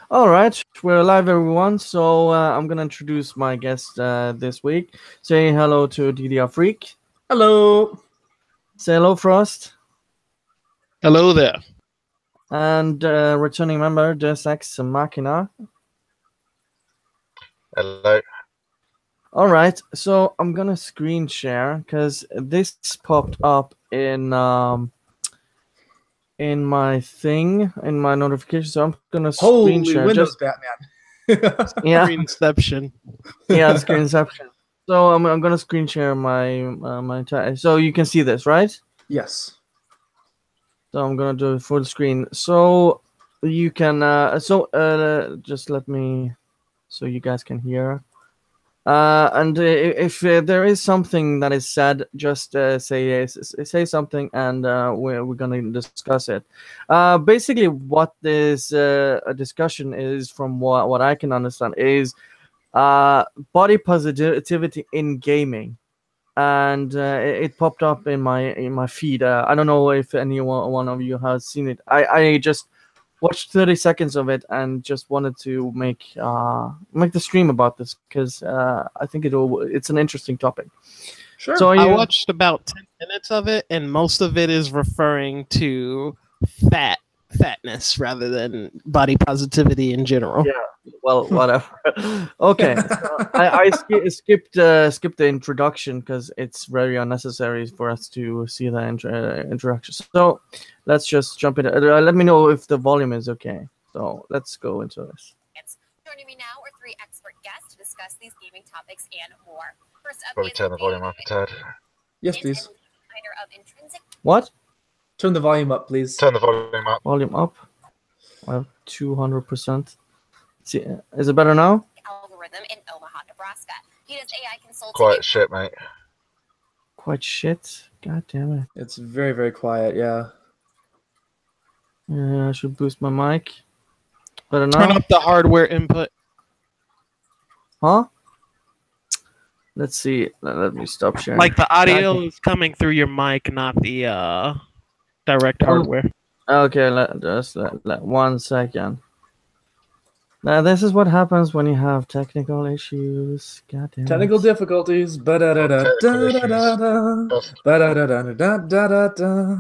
All right, we're live, everyone. So I'm gonna introduce my guest this week. Say hello to DDR Freak. Hello. Say hello, Frost. Hello there. And returning member, Deus Ex Machina. Hello. All right, so I'm gonna screen share because this popped up in my thing, in my notification. So I'm gonna screen Holy share. Windows Batman. Yeah, Screenception. yeah, screenception. So I'm gonna screen share my so you can see this, right? Yes. So I'm gonna do it full screen. So you can just let me so you guys can hear. And if there is something that is said, just say something, and we're gonna discuss it. Basically, what this discussion is, from what I can understand, is body positivity in gaming, and it popped up in my feed. I don't know if one of you has seen it. I just watched 30 seconds of it and just wanted to make the stream about this because I think it's an interesting topic. Sure. So I watched about 10 minutes of it, and most of it is referring to fatness rather than body positivity in general. Yeah. Well, whatever. Okay, so I skipped the introduction because it's very unnecessary for us to see the introduction. So let's just jump in. Let me know if the volume is okay. So let's go into this. Joining me now are three expert guests to discuss these gaming topics and more. First up, Probably turn the volume up a tad. Yes, please. What? Turn the volume up, please. Turn the volume up. Volume up. I have 200%. See, is it better now? Algorithm in Omaha, Nebraska. He does AI consulting. Quiet shit, mate. Quite shit. God damn it. It's very, very quiet, yeah. Yeah, I should boost my mic. Better now? Turn up the hardware input. Huh? Let's see. Let me stop sharing. Like the audio is coming through your mic, not the direct hardware. Okay, just let 1 second. Now this is what happens when you have technical issues. God damn Technical it. difficulties. Ba-da-da-da-da-da-da-da. Ba-da-da-da-da-da-da-da.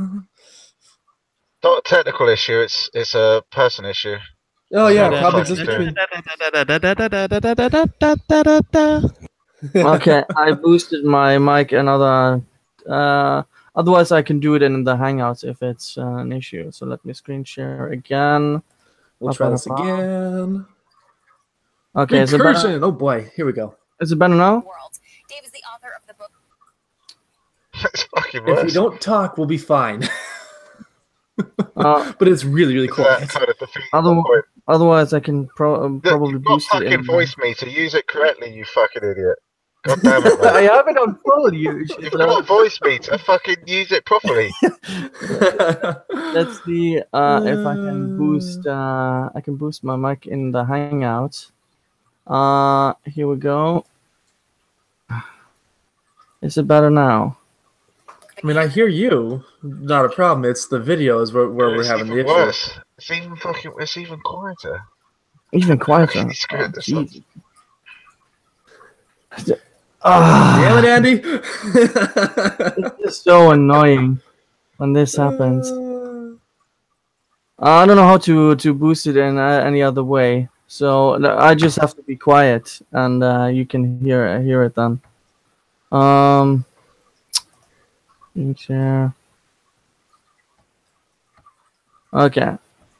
Not a technical issue, it's a person issue. Oh yeah, It's problem fucking exists between. Okay, I boosted my mic another. Otherwise, I can do it in the Hangouts if it's an issue. So let me screen share again. We'll try this again. Okay, is it better? Oh boy, here we go. Is it better now? Dave is the author of the book. It's fucking worse. If we don't talk, we'll be fine. But it's really, really quiet. Kind of Otherwise, I can probably boost it. You've got fucking voice meter. Use it correctly, you fucking idiot. God damn it, man. I have it on full. You've got voice meter. Fucking use it properly. Let's see if I can boost. I can boost my mic in the Hangout. Here we go. Is it better now? I mean, I hear you. Not a problem. It's the videos where we're having the issue. Worse. It's even quieter. Even quieter. Damn it, Andy! It's so annoying when this happens. I don't know how to boost it in any other way. So I just have to be quiet, and you can hear it then. Share. Okay.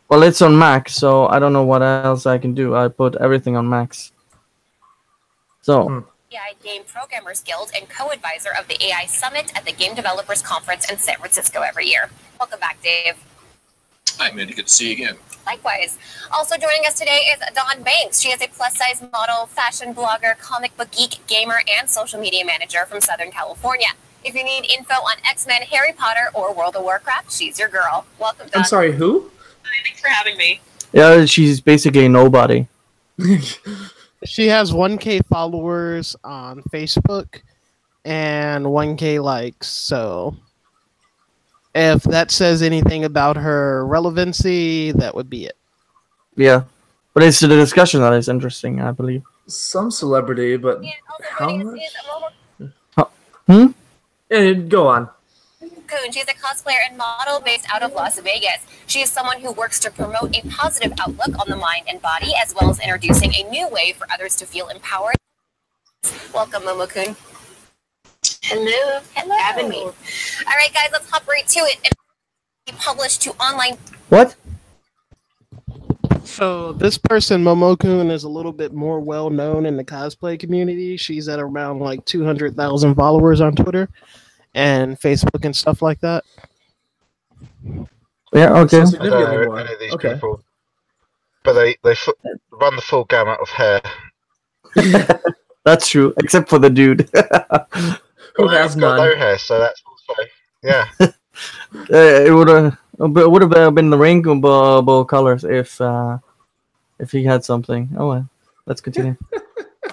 Well, it's on max, so I don't know what else I can do. I put everything on max. So. AI Game Programmers Guild and co-advisor of the AI Summit at the Game Developers Conference in San Francisco every year. Welcome back, Dave. Hi, Mandy. Good to see you again. Likewise. Also joining us today is Dawn Banks. She is a plus-size model, fashion blogger, comic book geek, gamer, and social media manager from Southern California. If you need info on X-Men, Harry Potter, or World of Warcraft, she's your girl. Welcome, Dawn. I'm sorry, who? Hi, thanks for having me. Yeah, she's basically nobody. She has 1K followers on Facebook and 1K likes, so if that says anything about her relevancy, that would be it. Yeah. But it's the discussion that is interesting, I believe. Some celebrity, but And also how joining us much? is Momo Hmm? Go on. Coon. She's a cosplayer and model based out of Las Vegas. She is someone who works to promote a positive outlook on the mind and body, as well as introducing a new way for others to feel empowered. Welcome, Momo Coon. Hello. Hello. Having me. All right, guys, let's hop right to it. And be published to online. What? So this person, Momokun, is a little bit more well known in the cosplay community. She's at around like 200,000 followers on Twitter and Facebook and stuff like that. Yeah, okay. So I don't significantly know more. any of these Okay. people, but they run the full gamut of hair. That's true, except for the dude. Who Well, has they've got none? no hair, so that's also It would have been the rainbow colors if he had something. Oh well, let's continue.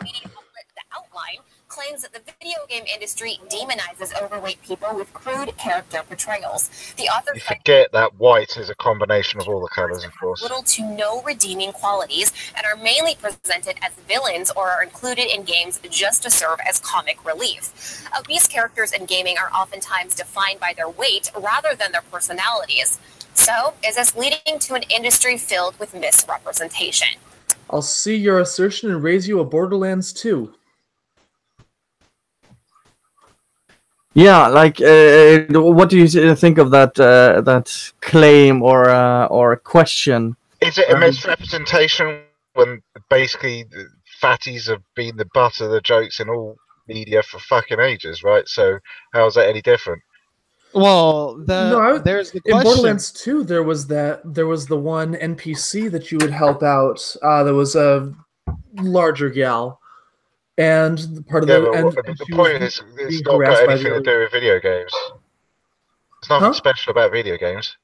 Media outlet The Outline claims that the video game industry demonizes overweight people with crude character portrayals. The author You cited forget that white is a combination of all the colours, of course. little to no redeeming qualities and are mainly presented as villains or are included in games just to serve as comic relief. Obese characters in gaming are oftentimes defined by their weight rather than their personalities. So, is this leading to an industry filled with misrepresentation? I'll see your assertion and raise you a Borderlands 2. Yeah, like what do you think of that claim or question? Is it a misrepresentation when basically the fatties have been the butt of the jokes in all media for fucking ages, right? So how is that any different? Well, there's the In question. Borderlands 2, there was the one NPC that you would help out. There was a larger gal, and part of Yeah, the and, but and the she point was is, being it's not got harassed by anything the to other. do with video games. There's nothing Huh? special about video games.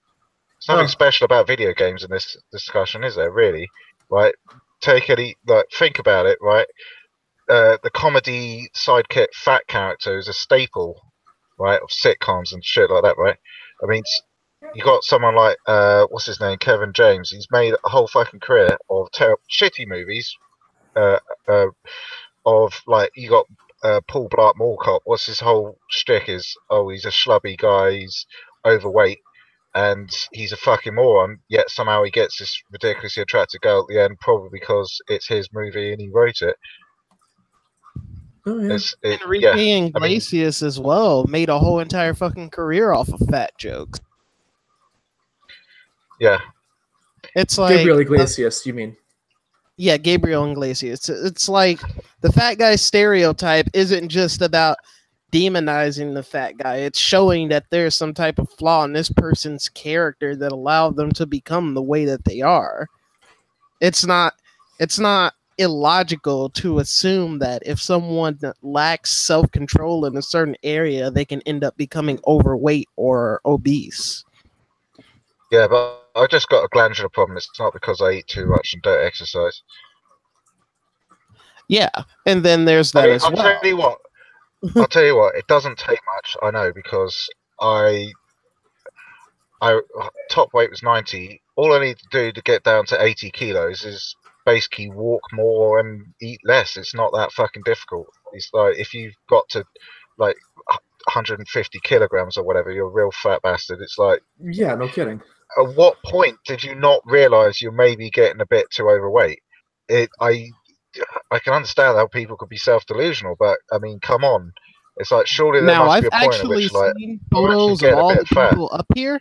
There's nothing Oh. special about video games in this discussion, is there? Really, right? Think about it, right? The comedy sidekick fat character is a staple, right, of sitcoms and shit like that, right? I mean, you got someone like what's his name, Kevin James. He's made a whole fucking career of shitty movies. Of like you got Paul Blart Mall Cop. What's his whole shtick is? Oh, he's a schlubby guy. He's overweight. And he's a fucking moron, yet somehow he gets this ridiculously attractive girl at the end, probably because it's his movie and he wrote it. Oh yeah. Enrique Iglesias as well made a whole entire fucking career off of fat jokes. Yeah. It's like Gabriel Iglesias, you mean? Yeah, Gabriel Iglesias. It's like the fat guy stereotype isn't just about demonizing the fat guy. It's showing that there's some type of flaw in this person's character that allowed them to become the way that they are. It's not illogical to assume that if someone lacks self-control in a certain area, they can end up becoming overweight or obese. Yeah, but I just got a glandular problem. It's not because I eat too much and don't exercise. Yeah, and then there's that as well. I'll tell you what. It doesn't take much. I know because I top weight was 90. All I need to do to get down to 80 kilos is basically walk more and eat less. It's not that fucking difficult. It's like if you've got to like 150 kilograms or whatever, you're a real fat bastard. It's like, yeah, no kidding. At what point did you not realize you're maybe getting a bit too overweight? I can understand how people could be self-delusional, but I mean, come on. It's like surely there Now, must I've be a point at actually which like seen photos of all the people up here.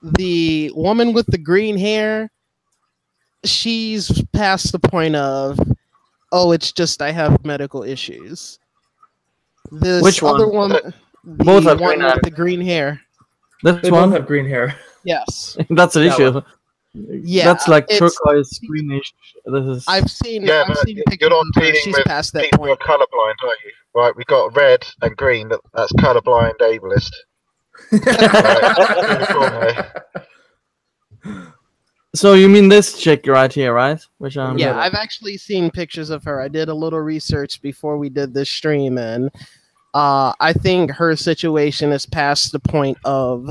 The woman with the green hair, she's past the point of, oh, it's just I have medical issues. This Which one? other woman, Both the have one green with hair. the green hair. This They one? both have green hair. Yes. That's an That issue. one. Yeah, that's like it's- turquoise greenish. This is. I've seen Yeah, I've but seen you're pictures not of her. dealing She's with past that people who are point. colourblind, are you? Right, we've got red and green. That's colourblind ableist. So you mean this chick right here, right? Which Yeah, I've actually seen pictures of her. I did a little research before we did this stream, and I think her situation is past the point of,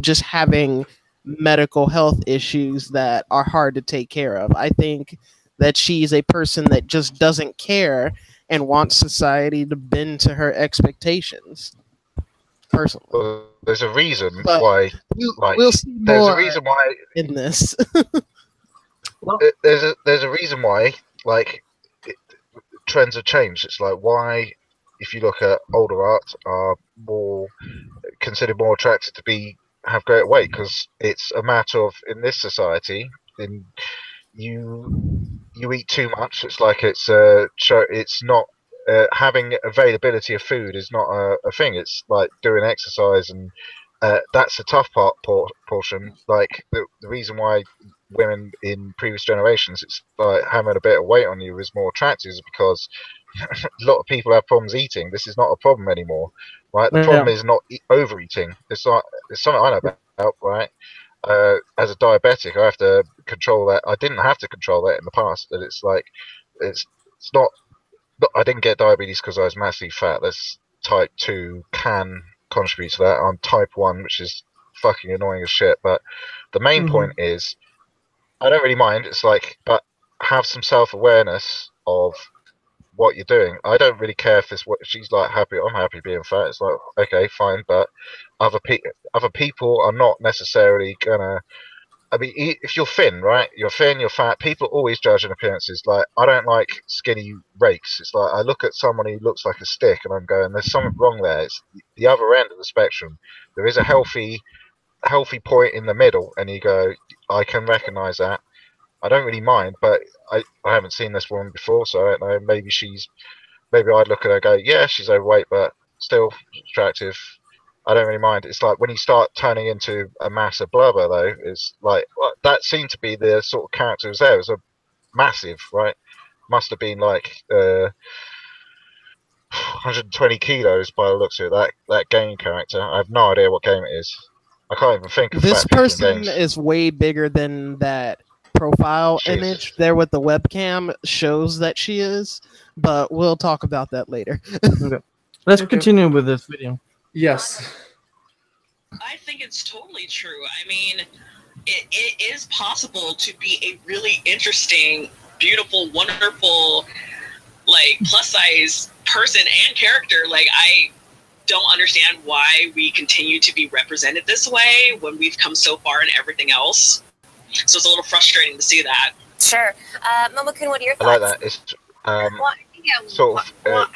just having medical health issues that are hard to take care of. I think that she's a person that just doesn't care and wants society to bend to her expectations. Personally, Well, there's a reason but why. Like, we'll see there's a more reason why. in this. There's a reason why. Like, it, trends have changed. It's like why, if you look at older art, are more considered more attractive to have greater weight, because it's a matter of, in this society, in you eat too much. It's like it's not having availability of food is not a thing. It's like doing exercise, and that's the tough portion. Like the reason why women in previous generations, it's like having a bit of weight on you is more attractive, is because a lot of people have problems eating. This is not a problem anymore, right? The problem is not overeating. It's something I know about, right? As a diabetic, I have to control that. I didn't have to control that in the past. That it's not. I didn't get diabetes because I was massively fat. That's type 2 can contribute to that. I'm type 1, which is fucking annoying as shit. But the main point is, I don't really mind. It's like, but have some self-awareness of what you're doing. I don't really care if this. What she's like happy. I'm happy being fat. It's like, okay, fine, but other people are not necessarily gonna. I mean, if you're thin, right? You're thin, you're fat. People always judge on appearances. Like, I don't like skinny rakes. It's like I look at someone who looks like a stick, and I'm going, "There's something wrong there." It's the other end of the spectrum. There is a healthy point in the middle, and you go, "I can recognise that." I don't really mind, but I haven't seen this woman before, so I don't know. Maybe I'd look at her and go, "Yeah, she's overweight, but still attractive." I don't really mind. It's like when you start turning into a mass of blubber, though, it's like that seemed to be the sort of character was there. It was a massive, right? Must have been like 120 kilos by the looks of it. That game character. I have no idea what game it is. I can't even think of This fat people in person games. is way bigger than that profile image there with the webcam shows that she is, but we'll talk about that later. Okay. Let's continue with this video. Yes. I think it's totally true. I mean, it is possible to be a really interesting, beautiful, wonderful, like plus size person and character. Like, I don't understand why we continue to be represented this way when we've come so far in everything else. So it's a little frustrating to see that. Sure. Momokun, what are your thoughts? I like that. It's sort of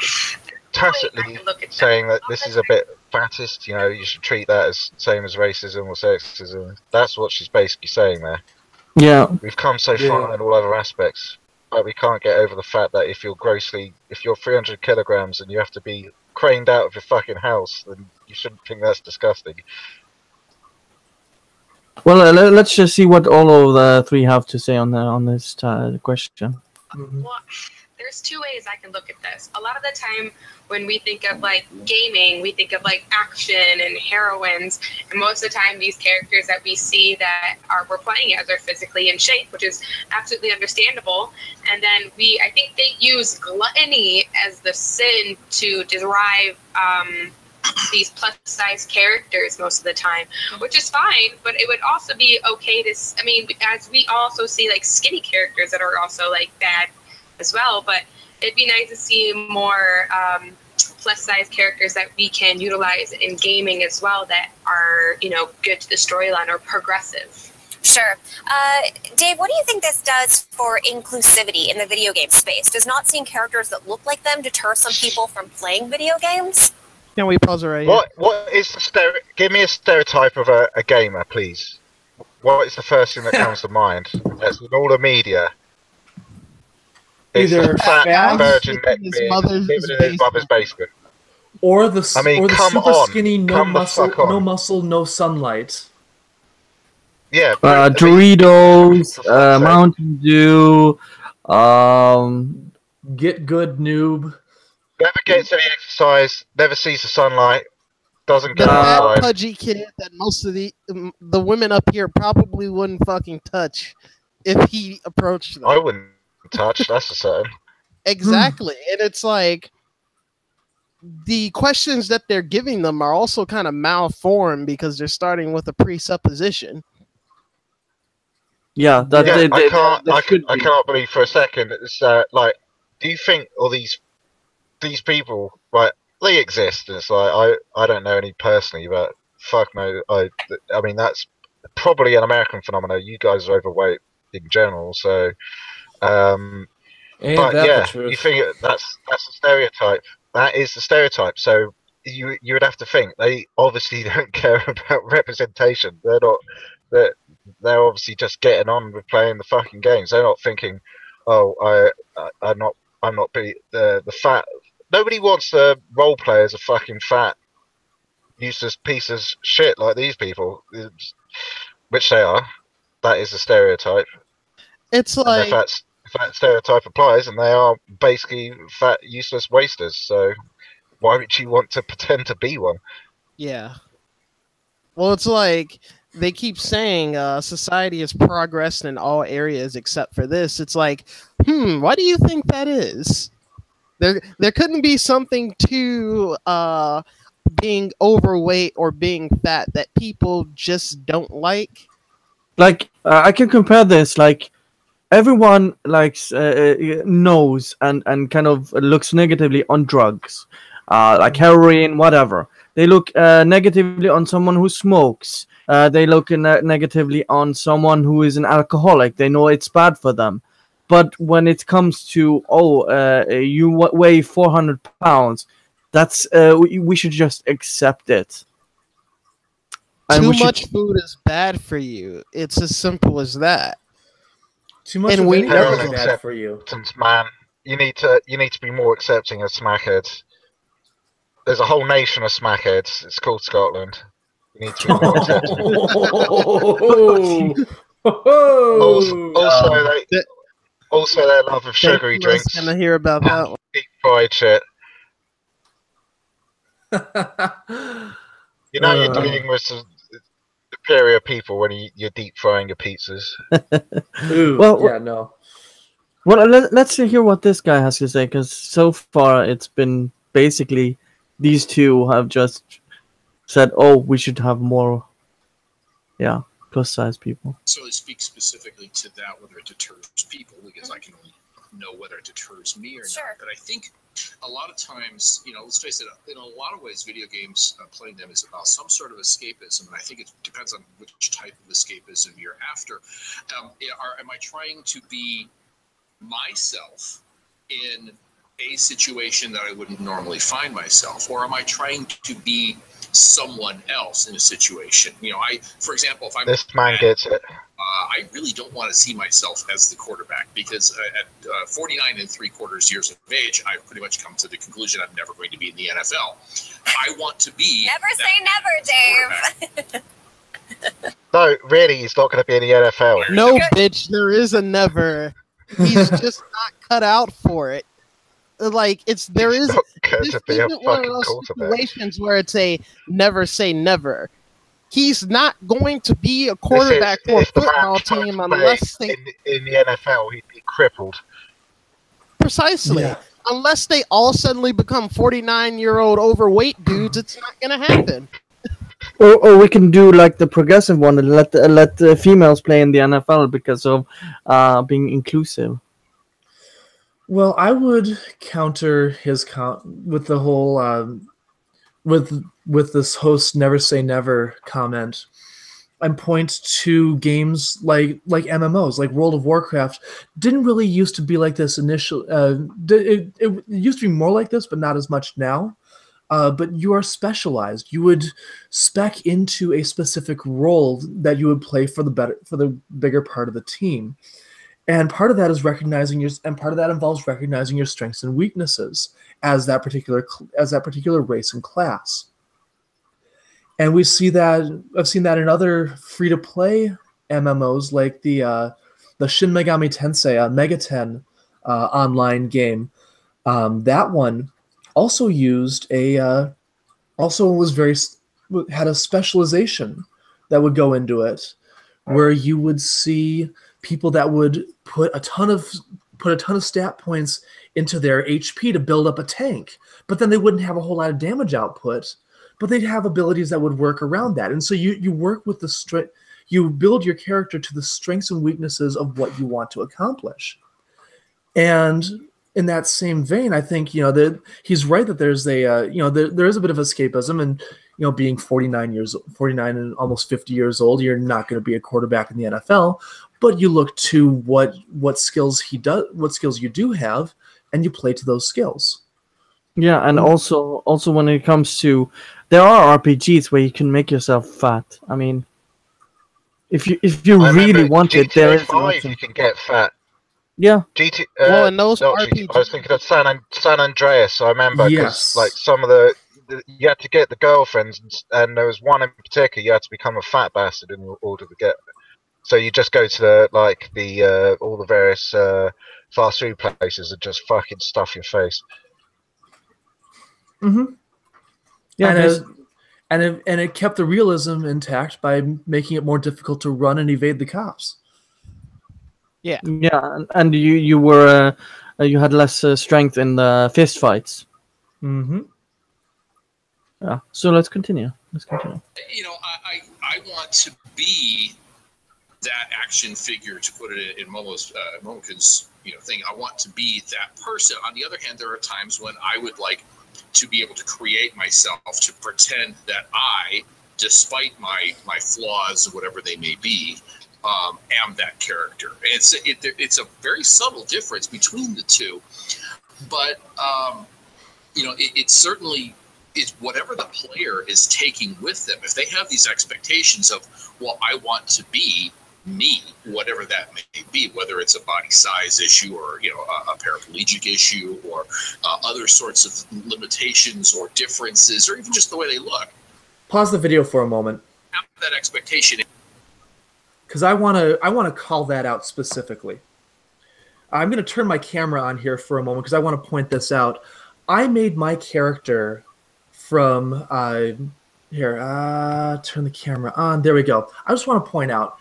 tacitly saying that this is a bit fattest, you should treat that as same as racism or sexism. That's what she's basically saying there. Yeah. We've come so far in all other aspects, but we can't get over the fact that if you're 300 kilograms and you have to be craned out of your fucking house, then you shouldn't think that's disgusting. Well, let's just see what all of the three have to say on this question. Well, there's two ways I can look at this. A lot of the time when we think of like gaming, we think of like action and heroines, and most of the time these characters that we see that we're playing as are physically in shape, which is absolutely understandable. And then I think they use gluttony as the sin to derive these plus size characters most of the time, which is fine, but it would also be okay to, as we also see like skinny characters that are also like bad as well, but it'd be nice to see more plus size characters that we can utilize in gaming as well that are, good to the storyline or progressive. Sure. Dave, what do you think this does for inclusivity in the video game space? Does not seeing characters that look like them deter some people from playing video games? Can we pause it right here? What is give me a stereotype of a gamer, please. What is the first thing that comes to mind? That's in all the media. It's Either a fat virgin neck his beard mother's living in his mother's basement. Or the come super on, skinny, no muscle, no sunlight. Yeah. Doritos, Mountain Dew, Get good noob. Never gets any exercise, never sees the sunlight, doesn't The go fat outside. pudgy kid that most of the women up here probably wouldn't fucking touch if he approached them. I wouldn't touch, that's a certain. Exactly. And it's like the questions that they're giving them are also kind of malformed because they're starting with a presupposition. Yeah, that Yeah, there should I be. cannot believe for a second. It's like, do you think all these people, like, they exist? And it's like, I don't know any personally, but fuck no, I mean that's probably an American phenomenon. You guys are overweight in general, so um, Ain't but that the yeah, you truth? think that's a stereotype. That is the stereotype. So you would have to think they obviously don't care about representation. They're they're obviously just getting on with playing the fucking games. They're not thinking, oh, I'm not the fat. Nobody wants the role players a fucking fat, useless piece of shit like these people, which they are. That is a stereotype. It's And like if that stereotype applies, and they are basically fat, useless wasters. So why would you want to pretend to be one? yeah. Well, it's like they keep saying society has progressed in all areas except for this. It's like, why do you think that is? There couldn't be something to being overweight or being fat that people just don't like. Like I can compare this. Like everyone likes knows and kind of looks negatively on drugs, like heroin, whatever. They look negatively on someone who smokes. They look negatively on someone who is an alcoholic. They know it's bad for them. But when it comes to you weigh 400 pounds, that's we should just accept it. And Too we should much food is bad for you. It's as simple as that. Too much And of we anything know is that. bad for you. Man, you need to be more accepting of smackheads. There's a whole nation of smackheads. It's called Scotland. You need to be more accepting. Also, their love of sugary drinks, Gonna hear about that one. deep fried shit. You know you're dealing with some superior people when you're deep frying your pizzas. Ooh, Well, yeah, no. Well, let's hear what this guy has to say, because so far it's been basically these two have just said, "Oh, we should have more, yeah, plus size people." So speak specifically to that, whether it deters people, because I can only know whether it deters me or Sure. not. But I think a lot of times, let's face it, in a lot of ways, video games, playing them is about some sort of escapism. And I think it depends on which type of escapism you're after. Am I trying to be myself in a situation that I wouldn't normally find myself, or am I trying to be someone else in a situation? For example, if I'm This man gets it. I really don't want to see myself as the quarterback, because at 49 and 3/4 years of age, I've pretty much come to the conclusion I'm never going to be in the NFL. I want to be. Never say never, Dave. No, really, he's not going to be in the NFL. No, bitch, there is a never. He's just not cut out for it. Like there He's is. not going This to be a isn't one of fucking those quarterback. situations where it's a never say never. He's not going to be a quarterback for a If the man football tried team to play unless they in the NFL, he'd be crippled. precisely. Yeah. Unless they all suddenly become 49-year-old overweight dudes, it's not going to happen. Or we can do like the progressive one and let the females play in the NFL because of being inclusive. Well, I would counter his with the whole with this host never say never comment, and point to games like MMOs, like World of Warcraft. Didn't really used to be like this initial. It used to be more like this, but not as much now. But you are specialized. You would spec into a specific role that you would play for the bigger part of the team. And part of that is part of that involves recognizing your strengths and weaknesses as that particular race and class. And I've seen that in other free-to-play MMOs like the Shin Megami Tensei Megaten online game. That one also had a specialization that would go into it, where you would see people that would put a ton of stat points into their HP to build up a tank, but then they wouldn't have a whole lot of damage output, but they'd have abilities that would work around that. And so you work with You build your character to the strengths and weaknesses of what you want to accomplish. And in that same vein, I think that he's right that there's there is a bit of escapism, and being 49 and almost 50 years old, you're not going to be a quarterback in the NFL, but you look to what skills you do have, and you play to those skills. Yeah, and also when it comes to, there are RPGs where you can make yourself fat. I mean, if you really want it, there is an 5 option. you can get fat. Yeah. Well, in those actually, RPGs, I was thinking of San Andreas. I remember because Yes. like some of you had to get the girlfriends, and there was one in particular you had to become a fat bastard in order to get. So you just go to all the various fast food places and just fucking stuff your face. Mm-hmm. Yeah, and it kept the realism intact by making it more difficult to run and evade the cops. yeah. yeah, and you were you had less strength in the fist fights. Mm-hmm. Yeah. So let's continue. I want to be that action figure, to put it in Momokin's thing. I want to be that person. On the other hand, there are times when I would like to be able to create myself to pretend that I, despite my flaws, whatever they may be, am that character. It's a very subtle difference between the two, but it certainly is whatever the player is taking with them. If they have these expectations of, well, I want to be me, whatever that may be, whether it's a body size issue or a paraplegic issue or other sorts of limitations or differences, or even just the way they look. Pause the video for a moment. Have that expectation. Because I want to call that out specifically. I'm going to turn my camera on here for a moment because I want to point this out. I made my character from turn the camera on. There we go. I just want to point out,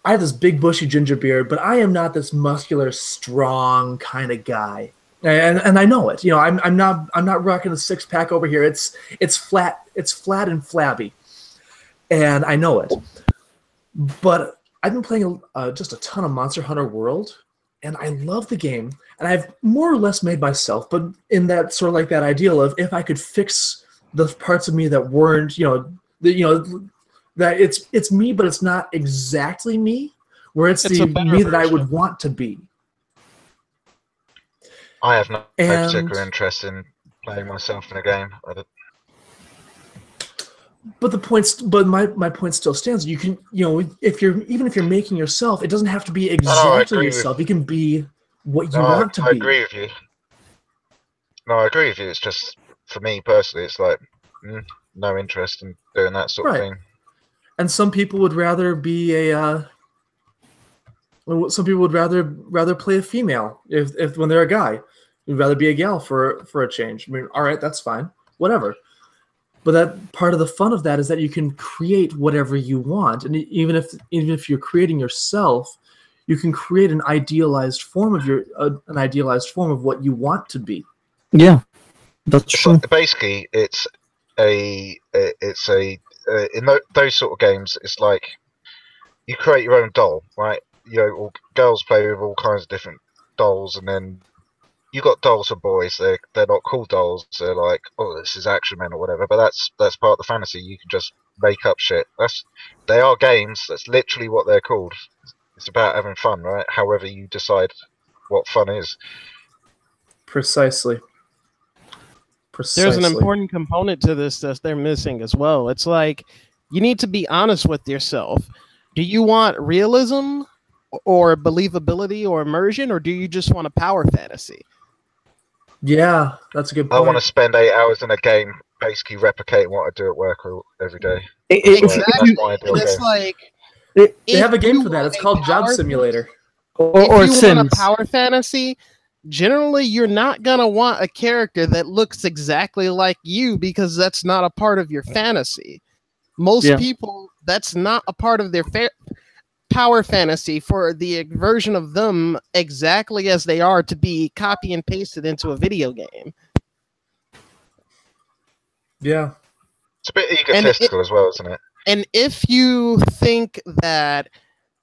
I have this big bushy ginger beard, but I am not this muscular, strong kind of guy, and I know it. I'm not rocking a 6-pack over here. It's flat and flabby, and I know it. But I've been playing just a ton of Monster Hunter World, and I love the game, and I've more or less made myself, but in that sort of like that ideal of if I could fix the parts of me that weren't, that it's me, but it's not exactly me, where it's the me that I would want to be. I have no particular interest in playing myself in a game. But my point still stands. You can, if you're making yourself, it doesn't have to be exactly yourself. You can be what you want to be. I agree with you. No, I agree with you. It's just, for me personally, it's like no interest in doing that sort of thing. And some people would rather be some people would rather play a female if when they're a guy. You'd rather be a gal for a change. I mean, all right, that's fine, whatever. But that part of the fun of that is that you can create whatever you want, and even if you're creating yourself, you can create an idealized form of what you want to be. Yeah, that's true. Basically, it's a in those sort of games, it's like you create your own doll, right? Girls play with all kinds of different dolls, and then you got dolls for boys. They're not cool dolls. They're like, oh, this is Action Man or whatever. But that's part of the fantasy. You can just make up shit. They are games. That's literally what they're called. It's about having fun, right? However you decide what fun is. Precisely. There's an important component to this that they're missing as well. It's like you need to be honest with yourself. Do you want realism or believability or immersion, or do you just want a power fantasy? Yeah, that's a good point. I want to spend 8 hours in a game basically replicating what I do at work every day. Exactly. It's like they have a game for that. It's called Job Simulator. Or if you want a power fantasy, generally you're not going to want a character that looks exactly like you because that's not a part of your fantasy. Most people, that's not a part of their power fantasy for the version of them exactly as they are to be copy and pasted into a video game. Yeah. It's a bit egotistical as well, isn't it? And if you think that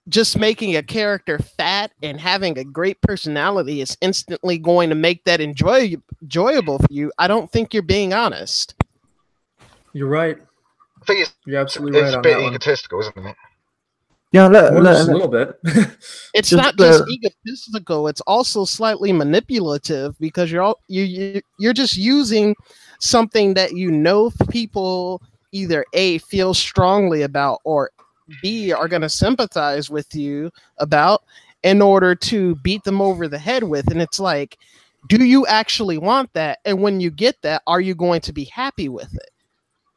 just making a character fat and having a great personality is instantly going to make that enjoyable for you, I don't think you're being honest. You're right. I think You're absolutely right it's a on bit that one. egotistical, isn't it? Yeah, More just a little bit. It's Just, not just egotistical; it's also slightly manipulative because you're just using something that you know people either A, feel strongly about, or B, are going to sympathize with you about in order to beat them over the head with. And it's like, do you actually want that? And when you get that, are you going to be happy with it?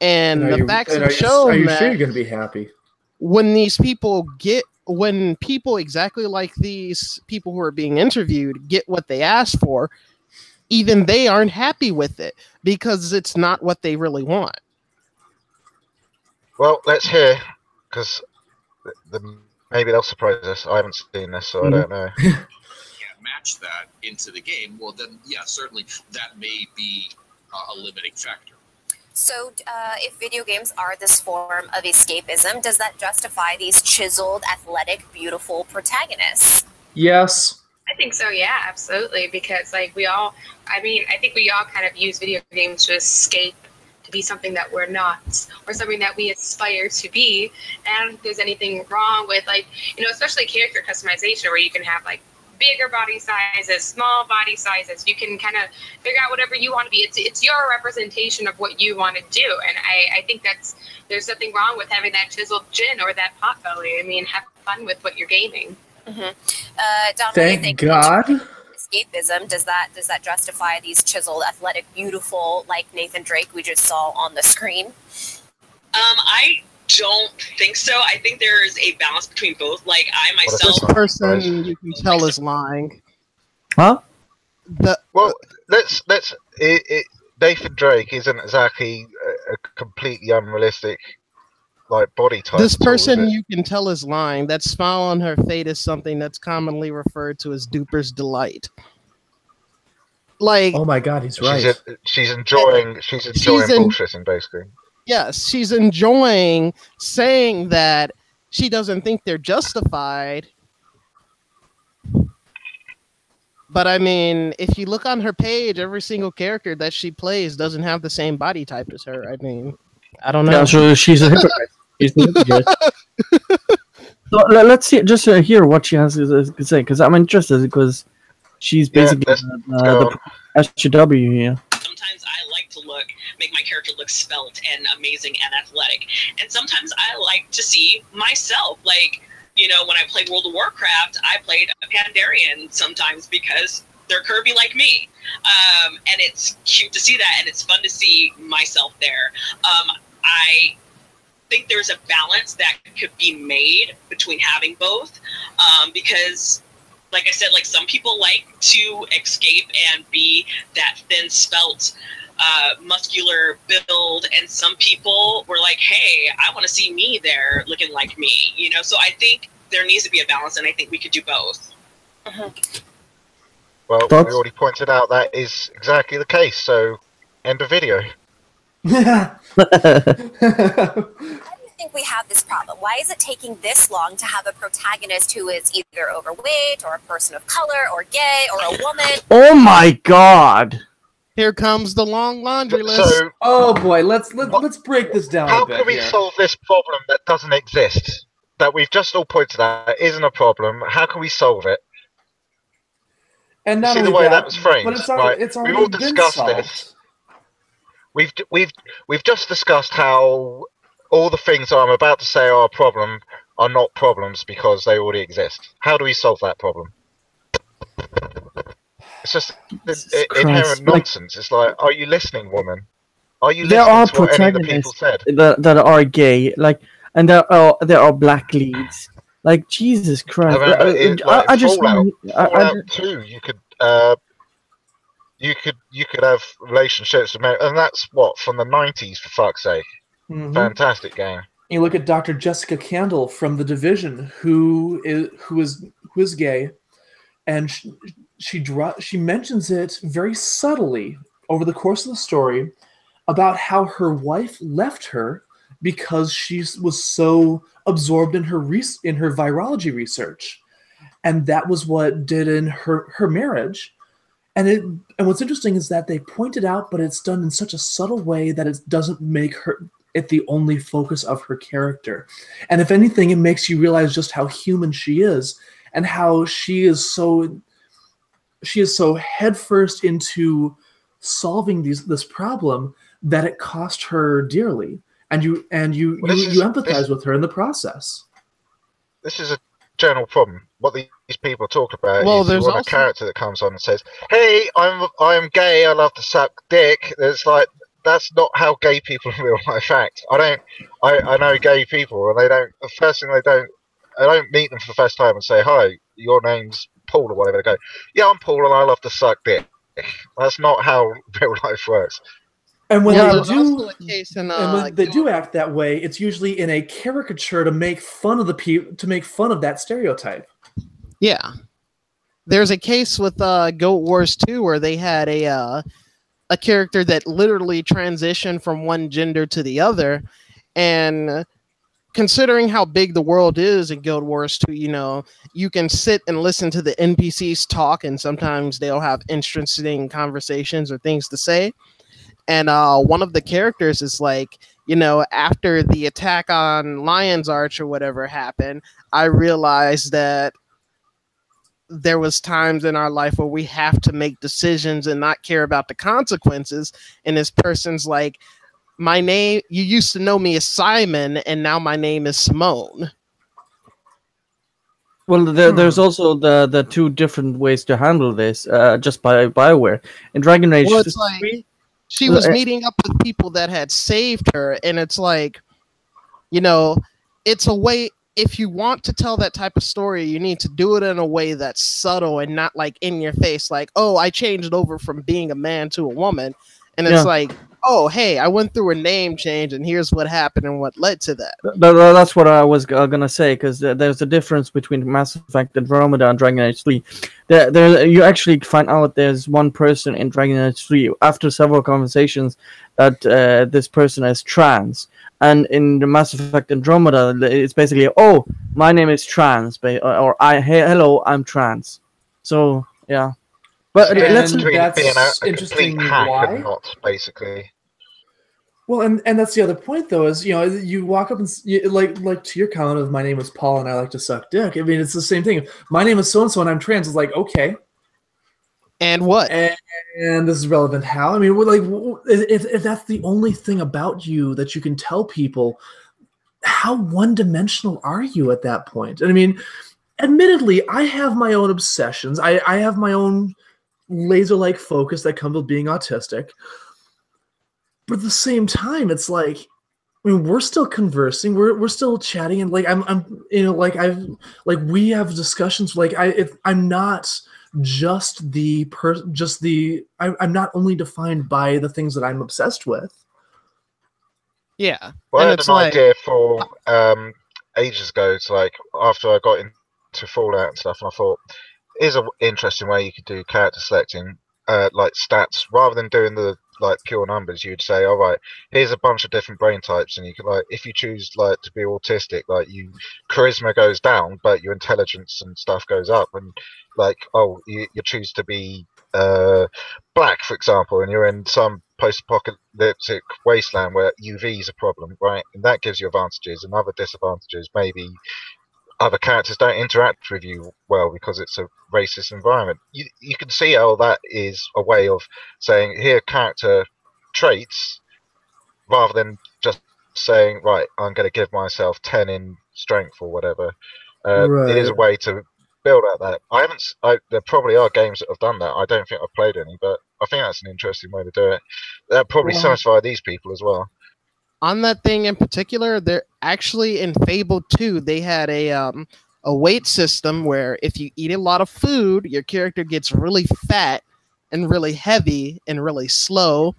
And the facts have shown are you that sure you're going to be happy? when people exactly like these people who are being interviewed get what they ask for, even they aren't happy with it because it's not what they really want. Well, let's hear, because maybe they'll surprise us. I haven't seen this, so I don't know. Can't match that into the game. Well, then, yeah, certainly that may be a limiting factor. So, if video games are this form of escapism, does that justify these chiseled, athletic, beautiful protagonists? Yes. I think so, yeah, absolutely. Because, like, I think we all kind of use video games to escape, to be something that we're not, or something that we aspire to be. And I don't think there's anything wrong with, like, especially character customization, where you can have, like, bigger body sizes, small body sizes. You can kind of figure out whatever you want to be. It's your representation of what you want to do. And I think there's nothing wrong with having that chiseled chin or that pot belly. I mean, have fun with what you're gaming. Mm-hmm. Don, Thank God. Escapism, does that justify these chiseled, athletic, beautiful, like Nathan Drake we just saw on the screen? I don't think so. I think there is a balance between both. Like, I myself, This person you can tell is lying. Huh? Well, Nathan Drake isn't exactly a completely unrealistic body type. This person is it? you can tell is lying. That smile on her face is something that's commonly referred to as Duper's delight. Like, oh my God, he's right. She's enjoying bullshitting, basically. Yes, she's enjoying saying that she doesn't think they're justified. But I mean, if you look on her page, every single character that she plays doesn't have the same body type as her. I mean, I don't know. Yeah, so she's a hypocrite. She's a hypocrite. So let's hear what she has to say, because I'm interested, because she's basically the SJW here. Sometimes I like to make my character look svelte and amazing and athletic. And sometimes I like to see myself, like, when I played World of Warcraft, I played a Pandarian sometimes because they're curvy like me. And it's cute to see that, and it's fun to see myself there. I think there's a balance that could be made between having both, because, like I said, like, some people like to escape and be that thin, svelte, muscular build, and some people were like, hey, I want to see me there looking like me, so I think there needs to be a balance, and I think we could do both. Well, we already pointed out that is exactly the case, so end of video. Why do you think we have this problem? Why is it taking this long to have a protagonist who is either overweight, or a person of color, or gay, or a woman? Oh my God! Here comes the long laundry list. So, oh boy, let's break this down how a bit can we here. solve this problem that doesn't exist? That we've just all pointed out isn't a problem. How can we solve it? And not see only the way that that was framed, but it's right? already We've all been discussed solved. this. We've just discussed how all the things that I'm about to say are a problem are not problems because they already exist. How do we solve that problem? It's just inherent nonsense. It's like, are you listening, woman? Are you listening to what any of the people said? That are gay, and there are black leads. Like, Jesus Christ! I just Fallout 2, you could have relationships with men, and that's what, from the 90s, for fuck's sake. Mm-hmm. Fantastic game. You look at Dr. Jessica Candle from The Division, who is gay, and she mentions it very subtly over the course of the story about how her wife left her because she was so absorbed in her virology research, and that was what did in her marriage. And what's interesting is that they point it out, but it's done in such a subtle way that it doesn't make it the only focus of her character. And if anything, it makes you realize just how human she is, and how she is so headfirst into solving this problem that it cost her dearly. And you empathize with her in the process. This is a general problem. What these people talk about Well, is you there's want also- a character that comes on and says, "Hey, I'm gay. I love to suck dick." It's like, that's not how gay people in real life act. I know gay people, and they don't. The first thing I don't meet them for the first time and say, "Hi, your name's Paul," or whatever. They go, "Yeah, I'm Paul, and I love to suck dick." That's not how real life works. And when there's they also do, a case in, and when they do act that way, it's usually in a caricature to make fun of that stereotype. Yeah. There's a case with Goat Wars 2 where they had a character that literally transitioned from one gender to the other, and considering how big the world is in Guild Wars 2, you can sit and listen to the NPCs talk, and sometimes they'll have interesting conversations or things to say. And one of the characters is like, after the attack on Lion's Arch or whatever happened, I realized that there was times in our life where we have to make decisions and not care about the consequences. And this person's like, my name, you used to know me as Simon, and now my name is Simone. Well, there's also the two different ways to handle this, just by BioWare. In Dragon Age Well, it's 3, like she was meeting up with people that had saved her, and it's like, it's a way. If you want to tell that type of story, you need to do it in a way that's subtle and not like in your face, like, oh, I changed over from being a man to a woman. And it's like, oh, hey, I went through a name change, and here's what happened and what led to that. That's what I was gonna say, because there's a difference between Mass Effect Andromeda and Dragon Age 3. You actually find out there's one person in Dragon Age 3 after several conversations that this person is trans. And in the Mass Effect Andromeda, it's basically, oh, my name is trans, or hello, I'm trans. So yeah, but that's being a interesting. complete hack Why? and not, basically. Well, and that's the other point, though, is you walk up and like to your comment of my name is Paul and I like to suck dick. I mean, it's the same thing. My name is so and so and I'm trans. It's like, okay, and what? And this is relevant how? I mean, like, if that's the only thing about you that you can tell people, how one-dimensional are you at that point? And I mean, admittedly, I have my own obsessions. I have my own laser-like focus that comes with being autistic. But at the same time, it's like, I mean, we're still conversing, we're still chatting, and like we have discussions. Like I'm not I'm not only defined by the things that I'm obsessed with. Yeah. Well, and I had it's an like, idea for ages ago. It's like after I got into Fallout and stuff, and I thought, here's an interesting way you could do character selecting, like stats, rather than doing the like pure numbers. You'd say, all right, here's a bunch of different brain types, and you could, like, if you choose like to be autistic, like charisma goes down, but your intelligence and stuff goes up, and like, oh, you choose to be black, for example, and you're in some post-apocalyptic wasteland where UV is a problem, right? And that gives you advantages, and other disadvantages. Maybe other characters don't interact with you well because it's a racist environment. You can see how that is a way of saying, here, character traits, rather than just saying, right, I'm going to give myself 10 in strength or whatever. It is a way to build out that. There probably are games that have done that. I don't think I've played any, but I think that's an interesting way to do it. That probably satisfy these people as well. On that thing in particular, they're actually in Fable 2, they had a weight system where if you eat a lot of food, your character gets really fat and really heavy and really slow.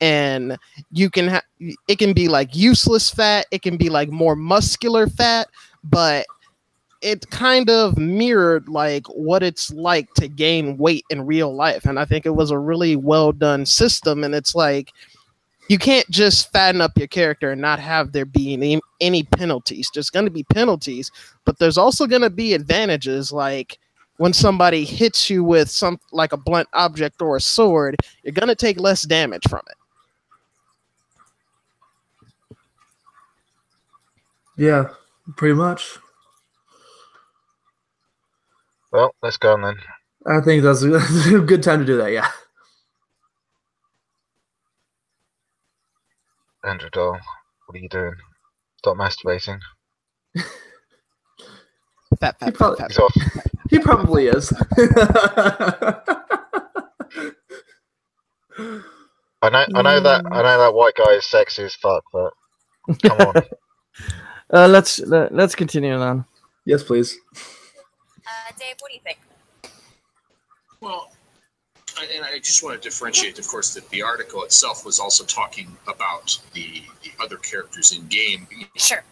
And you can it can be like useless fat, it can be like more muscular fat, but it kind of mirrored like what it's like to gain weight in real life. And I think it was a really well done system. And it's like, you can't just fatten up your character and not have there be any penalties. There's going to be penalties, but there's also going to be advantages, like when somebody hits you with some like a blunt object or a sword, you're going to take less damage from it. Yeah, pretty much. Well, let's go on then. I think that's a good time to do that. Yeah. Andrew Doll, what are you doing? Stop masturbating. Fat, He probably- fat, He's off. He probably is. I know that white guy is sexy as fuck, but come on. Let's continue then. Yes, please. Dave, what do you think? Well, and I just want to differentiate, of course, that the article itself was also talking about the other characters in game. Sure.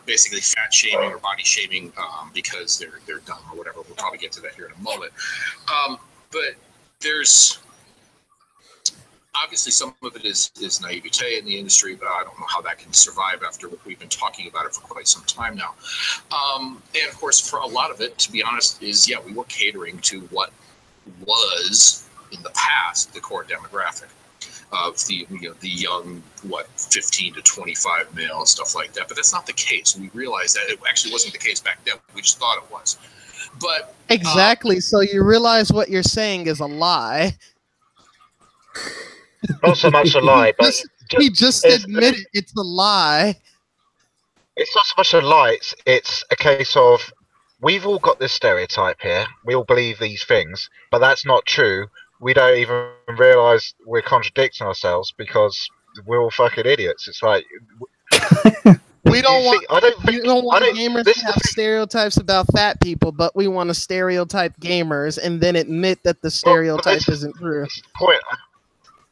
Basically, fat shaming or body shaming because they're dumb or whatever. We'll probably get to that here in a moment. But there's obviously some of it is naivete in the industry, but I don't know how that can survive after we've been talking about it for quite some time now. And of course, for a lot of it, to be honest, is we were catering to what was in the past the core demographic of the young 15 to 25 male and stuff like that. But that's not the case. We realized that it actually wasn't the case back then. We just thought it was. But exactly. So you realize what you're saying is a lie. Not so much a lie, but he just admitted it's a lie. It's not so much a lie. It's a case of we've all got this stereotype here. We all believe these things, but that's not true. We don't even realize we're contradicting ourselves because we're all fucking idiots. It's like we don't want. We don't want gamers to have stereotypes about fat people, but we want to stereotype gamers and then admit that the stereotype isn't true. Point.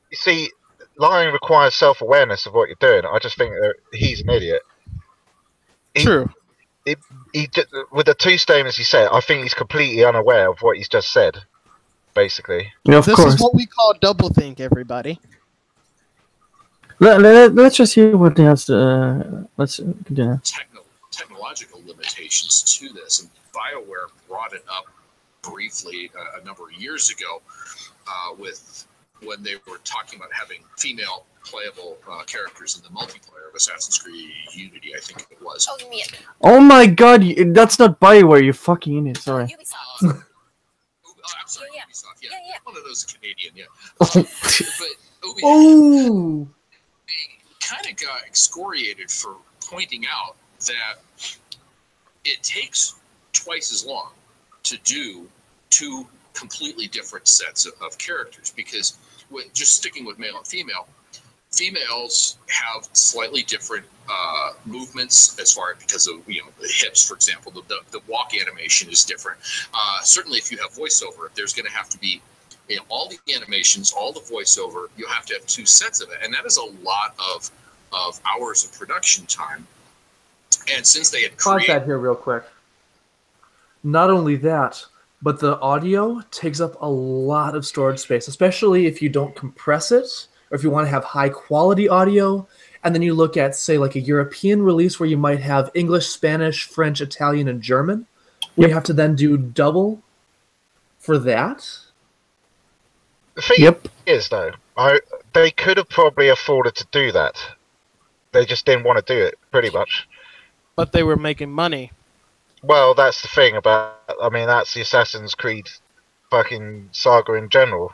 You see, lying requires self-awareness of what you're doing. I just think that he's an idiot. True. He with the two statements he said, I think he's completely unaware of what he's just said. Basically, yeah, of this course. is what we call doublethink, everybody. Let's just hear what he has to. Let's continue. Technological limitations to this, and BioWare brought it up briefly a number of years ago with when they were talking about having female playable characters in the multiplayer of Assassin's Creed Unity, I think it was. Oh, you mean it? Oh my God, that's not BioWare, you fucking idiot. Sorry. Ubisoft. I'm sorry, Yeah. Ubisoft. Yeah. Yeah. One of those Canadian, yeah. But Oh, kind of got excoriated for pointing out that it takes twice as long to do two completely different sets of characters, because just sticking with male and female, females have slightly different movements as far because of the hips, for example. The walk animation is different. Certainly, if you have voiceover, there's going to have to be all the animations, all the voiceover. You have to have two sets of it, and that is a lot of hours of production time. And since they had pause that here real quick. Not only that, but the audio takes up a lot of storage space, especially if you don't compress it, or if you want to have high quality audio. And then you look at, say, like a European release where you might have English, Spanish, French, Italian, and German. We have to then do double for that. the thing is, though, they could have probably afforded to do that. They just didn't want to do it, pretty much. But they were making money. Well, that's the thing about. I mean, that's the Assassin's Creed fucking saga in general.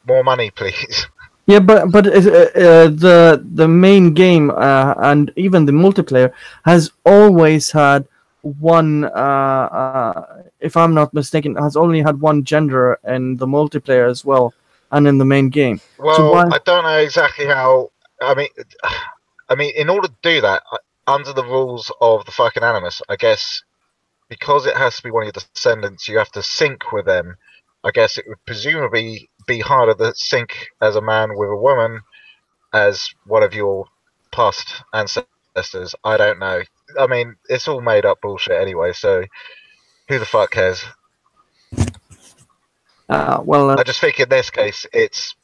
More money, please. Yeah, but the main game and even the multiplayer has always had one. If I'm not mistaken, has only had one gender in the multiplayer as well, and in the main game. Well, So why- I don't know exactly how. I mean, in order to do that, under the rules of the fucking Animus, I guess, because it has to be one of your descendants, you have to sync with them. I guess it would presumably be harder to sync as a man with a woman as one of your past ancestors. I don't know. I mean, it's all made up bullshit anyway, so who the fuck cares? well, I just think in this case, it's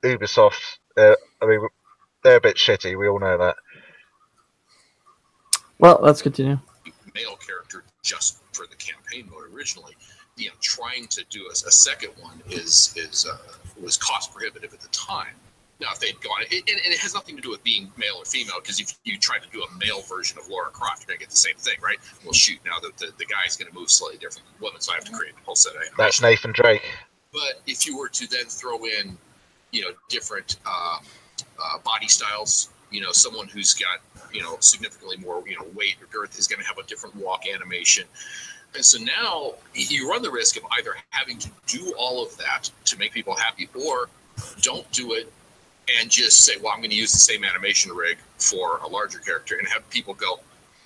Ubisoft. I mean, they're a bit shitty. We all know that. Well, let's continue. Male character just for the campaign mode originally. You know, trying to do a second one was cost prohibitive at the time. Now, if they'd gone, and it has nothing to do with being male or female, because if you try to do a male version of Lara Croft, you're going to get the same thing, right? Well, shoot, now the guy's going to move slightly different than the woman, so I have to create a whole set of animation. That's Nathan Drake. But if you were to then throw in, you know, different body styles, you know, someone who's got, you know, significantly more, you know, weight or girth is going to have a different walk animation. And so now you run the risk of either having to do all of that to make people happy, or don't do it and just say, well, I'm going to use the same animation rig for a larger character, and have people go,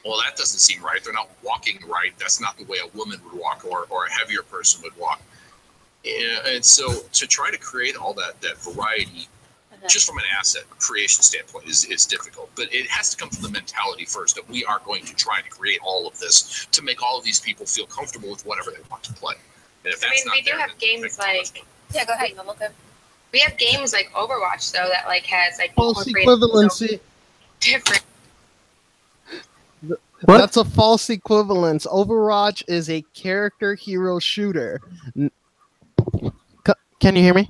well, that doesn't seem right. They're not walking right. That's not the way a woman would walk, or a heavier person would walk. And so to try to create all that variety, just from an asset creation standpoint, is difficult. But it has to come from the mentality first that we are going to try to create all of this to make all of these people feel comfortable with whatever they want to play. And if that's we do have games like... Yeah, go ahead. I'm okay. We have games like Overwatch, though, that like has like False equivalency. Different. What? That's a false equivalence. Overwatch is a character hero shooter. Can you hear me?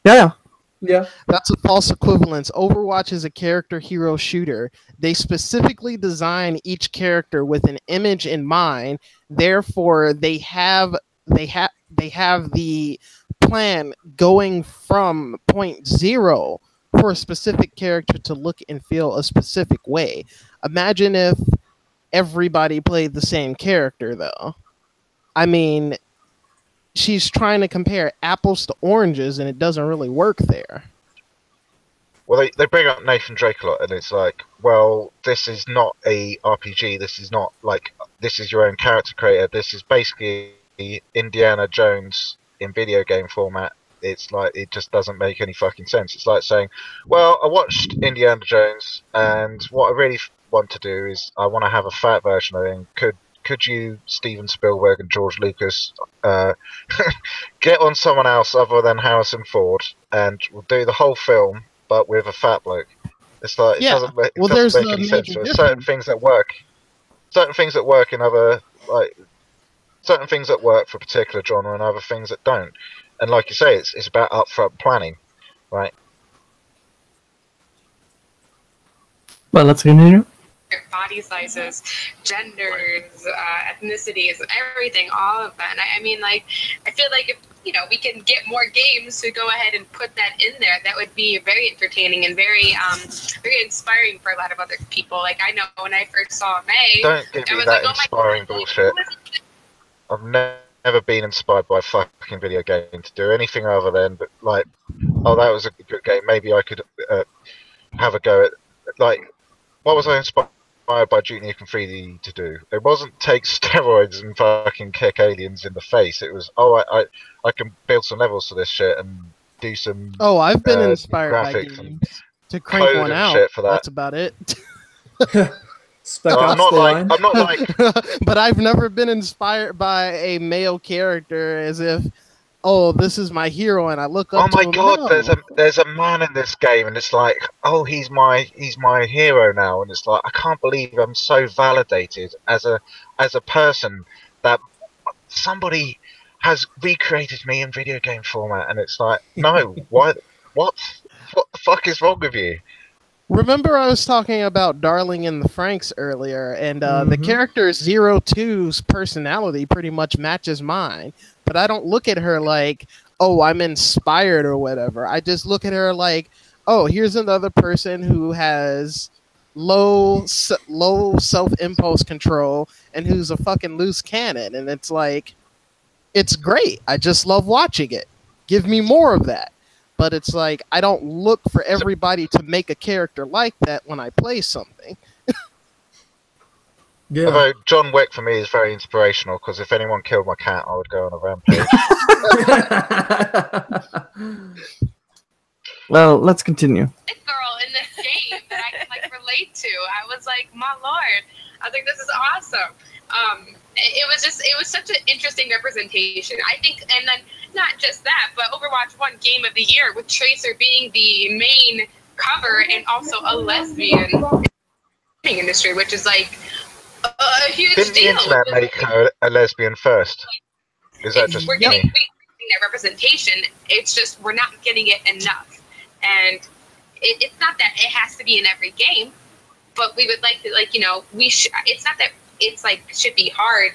Yeah. Yeah. That's a false equivalence. Overwatch is a character hero shooter. They specifically design each character with an image in mind. Therefore, they have the plan going from point zero for a specific character to look and feel a specific way. Imagine if everybody played the same character, though. I mean, she's trying to compare apples to oranges, and it doesn't really work there. Well, they bring up Nathan Drake a lot, and it's like, well, this is not a RPG. This is not like, this is your own character creator. This is basically Indiana Jones in video game format. It's like, it just doesn't make any fucking sense. It's like saying, well, I watched Indiana Jones, and what I really want to do is I want to have a fat version of it. Could you, Steven Spielberg and George Lucas, get on someone else other than Harrison Ford, and we'll do the whole film, but with a fat bloke? It's like, Yeah. it Well, doesn't there's make a any sense. major There's certain things that work. Certain things that work in other, like, certain things that work for a particular genre and other things that don't. And like you say, it's about upfront planning, right? Well, let's continue. Body sizes, genders, ethnicities, everything, all of that. And I mean, like, I feel like if, you know, we can get more games to go ahead and put that in there, that would be very entertaining and very very inspiring for a lot of other people. Like, I know when I first saw May, Don't give me that inspiring bullshit. I've never been inspired by a fucking video game to do anything other than, but like, oh, that was a good game. Maybe I could have a go at, like, what was I inspired by Duke Nukem 3D to do? It wasn't take steroids and fucking kick aliens in the face. It was, oh, I can build some levels to this shit and do some. Oh, I've been inspired by graphics games to crank code one and out. shit for that. That's about it. Spec No, Ops I'm not the like, line. I'm not like, But I've never been inspired by a male character as if, oh, this is my hero, and I look oh up to my him. god, No. there's a man in this game, and it's like, oh, he's my hero now, and it's like, I can't believe I'm so validated as a person that somebody has recreated me in video game format, and it's like, no, what the fuck is wrong with you? Remember I was talking about Darling in the Franxx earlier, and the character 02's personality pretty much matches mine, but I don't look at her like, oh, I'm inspired or whatever. I just look at her like, oh, here's another person who has low self-impulse control and who's a fucking loose cannon, and it's like, it's great. I just love watching it. Give me more of that. But it's like, I don't look for everybody to make a character like that when I play something. Yeah. Although John Wick for me is very inspirational, because if anyone killed my cat, I would go on a rampage. Well, let's continue. This girl in this game that I can like relate to. I was like, my lord, I think this is awesome. It was such an interesting representation. I think, and then not just that, but Overwatch won Game of the Year with Tracer being the main cover and also a lesbian industry, which is like a huge Didn't the deal. internet make her a lesbian first? Is that just we're me? getting that representation. It's just we're not getting it enough, and it's not that it has to be in every game, but we would like to, like, you know, it's not that it's like should be hard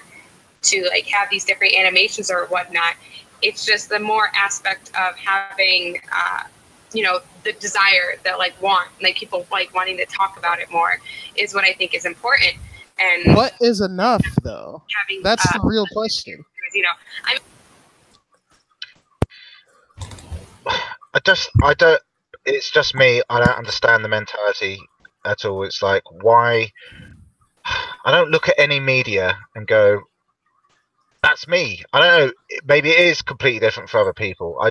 to like have these different animations or whatnot. It's just the more aspect of having you know, the desire that like people like wanting to talk about it more is what I think is important. And what is enough though? That's the real question. You know, I don't. It's just me. I don't understand the mentality at all. It's like, why? I don't look at any media and go, "That's me." I don't know. Maybe it is completely different for other people. I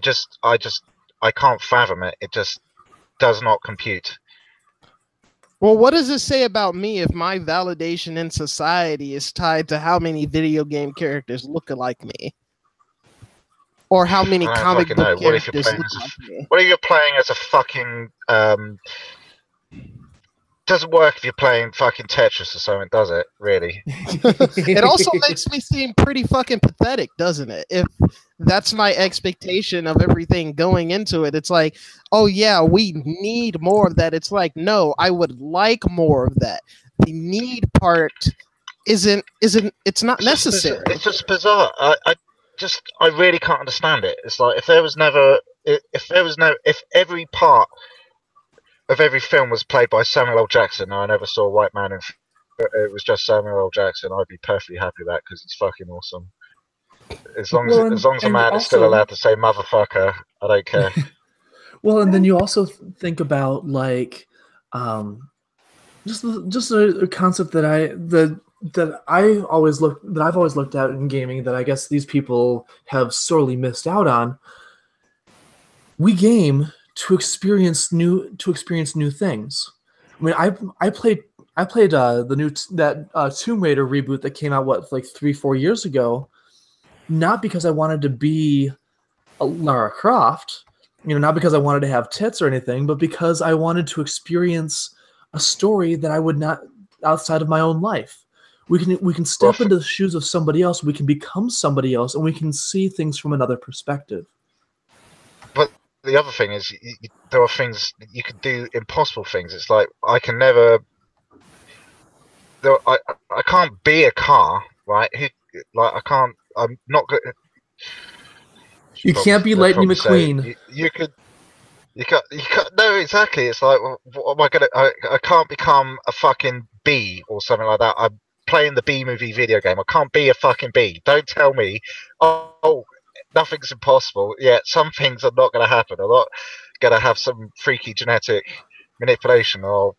can't fathom it. It just does not compute. Well, what does it say about me if my validation in society is tied to how many video game characters look like me? Or how many comic book characters look like me? What if you're playing as a fucking... doesn't work if you're playing fucking Tetris or something, does it? Really? It also makes me seem pretty fucking pathetic, doesn't it? If that's my expectation of everything going into it, it's like, oh yeah, we need more of that. It's like, no, I would like more of that. The need part isn't it's not necessary. It's just bizarre. I really can't understand it. It's like if every part of every film was played by Samuel L. Jackson, and I never saw a white man in it was just Samuel L. Jackson, I'd be perfectly happy with that because it's fucking awesome. As long as a man is still allowed to say motherfucker, I don't care. Well, and then you also think about like just a concept that I've always looked at in gaming that I guess these people have sorely missed out on. We game to experience new things. I mean, I played the new Tomb Raider reboot that came out like 3-4 years ago, not because I wanted to be a Lara Croft, you know, not because I wanted to have tits or anything, but because I wanted to experience a story that I would not outside of my own life. We can step into the shoes of somebody else, we can become somebody else, and we can see things from another perspective. But the other thing is, there are things you can do, impossible things. It's like I can never. I can't be a car, right? I can't. I'm not good. You can't be Lightning McQueen. You could. You can't. No, exactly. It's like, what am I gonna? I can't become a fucking bee or something like that. I'm playing the Bee Movie video game. I can't be a fucking bee. Don't tell me. Oh, nothing's impossible. Yeah, some things are not going to happen. I'm not going to have some freaky genetic manipulation or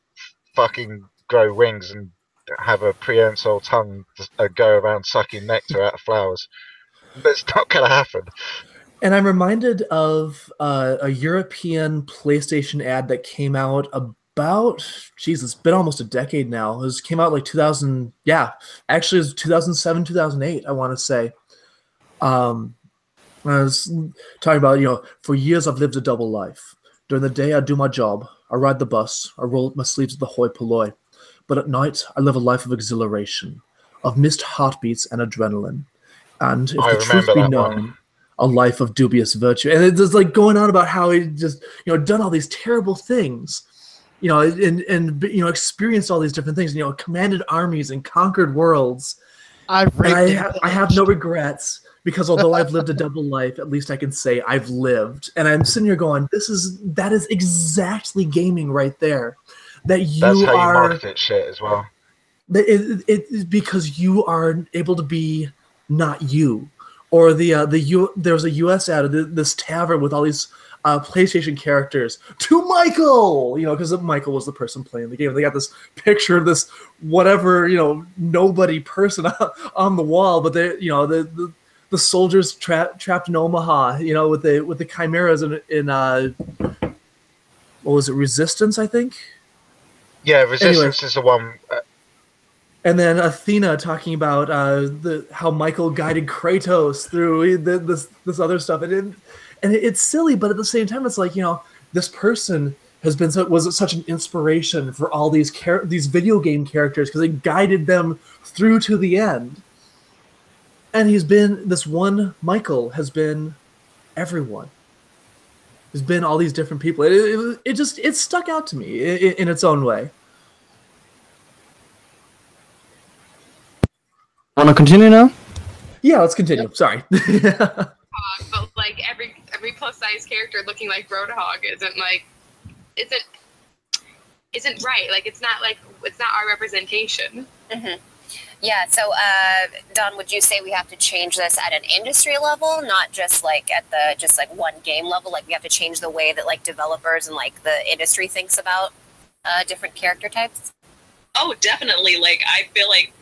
fucking grow wings and have a prehensile tongue to go around sucking nectar out of flowers. That's not going to happen. And I'm reminded of a European PlayStation ad that came out about, it's been almost a decade now. It came out like 2000, actually it was 2007, 2008, I want to say. I was talking about, for years I've lived a double life. During the day I do my job, I ride the bus, I roll up my sleeves at the hoi polloi. But at night I live a life of exhilaration, of missed heartbeats and adrenaline. And if the truth be known, a life of dubious virtue. And it's just like going on about how he just, done all these terrible things, and experienced all these different things, commanded armies and conquered worlds. I have no regrets because although I've lived a double life, at least I can say I've lived. And I'm sitting here going, that is exactly gaming right there. That's how you market shit as well. It because you are able to be not you. Or there was a U.S. ad of this tavern with all these PlayStation characters to Michael, because Michael was the person playing the game. They got this picture of this whatever, nobody person on the wall, but they, the soldiers trapped in Omaha, with the chimeras in what was it, Resistance, I think. Yeah, Resistance is the one. And then Athena talking about how Michael guided Kratos through this other stuff, and it's silly, but at the same time, it's like this person was such an inspiration for all these video game characters because it guided them through to the end. And this one Michael has been everyone. There's been all these different people. It stuck out to me in its own way. Want to continue now? Yeah, let's continue. Sorry. But like every plus size character looking like Roadhog isn't right. Like it's not our representation. Mm-hmm. Yeah. So, Don, would you say we have to change this at an industry level, not just like at the one game level? Like we have to change the way that like developers and like the industry thinks about different character types? Oh, definitely. Like I feel like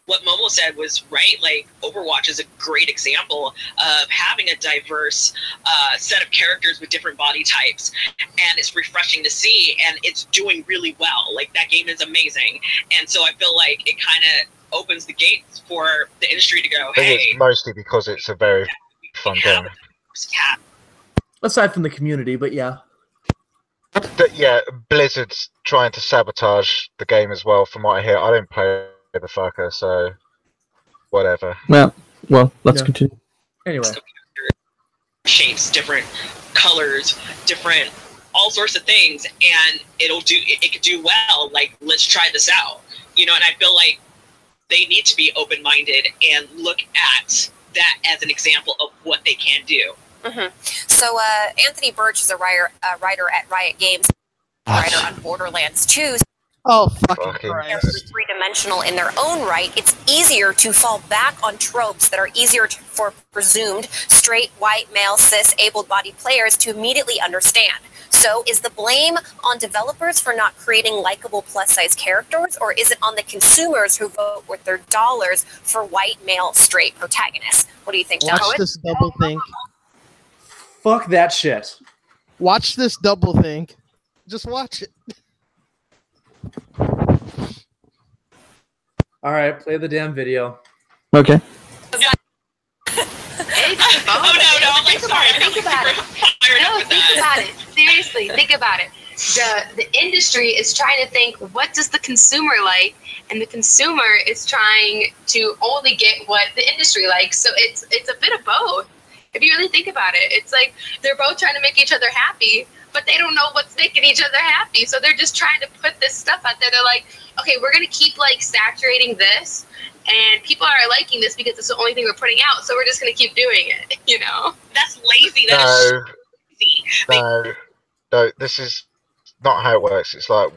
what Momo said was right. Like Overwatch is a great example of having a diverse set of characters with different body types, and it's refreshing to see, and it's doing really well. Like that game is amazing, and so I feel like it kind of opens the gates for the industry to go, I think hey, it's mostly because it's a very fun game. Yeah. Aside from the community, but yeah. Yeah, Blizzard's trying to sabotage the game as well, from what I hear. I don't play the fucker, so whatever. Yeah. Well, let's continue. Anyway. Shapes, different colors, different all sorts of things, and it could do well. Like, let's try this out. You know, and I feel like they need to be open-minded and look at that as an example of what they can do. Mm-hmm. So Anthony Birch is a writer at Riot Games, writer on Borderlands 2. Oh, fucking They're Christ. three-dimensional in their own right. It's easier to fall back on tropes that are easier for presumed straight, white, male, cis, able-bodied players to immediately understand. So is the blame on developers for not creating likable plus-size characters, or is it on the consumers who vote with their dollars for white, male, straight protagonists? What do you think, John? Watch this double think. Fuck that shit. Watch this double think. Just watch it. All right, play the damn video. Okay. Think about it. Seriously, think about it. The industry is trying to think, what does the consumer like? And the consumer is trying to only get what the industry likes. So it's a bit of both. If you really think about it, it's like they're both trying to make each other happy, but they don't know what's making each other happy. So they're just trying to put this stuff out there. They're like, okay, we're going to keep like saturating this, and people are liking this because it's the only thing we're putting out. So we're just going to keep doing it, you know? That's lazy. That is lazy. No, this is not how it works. It's like,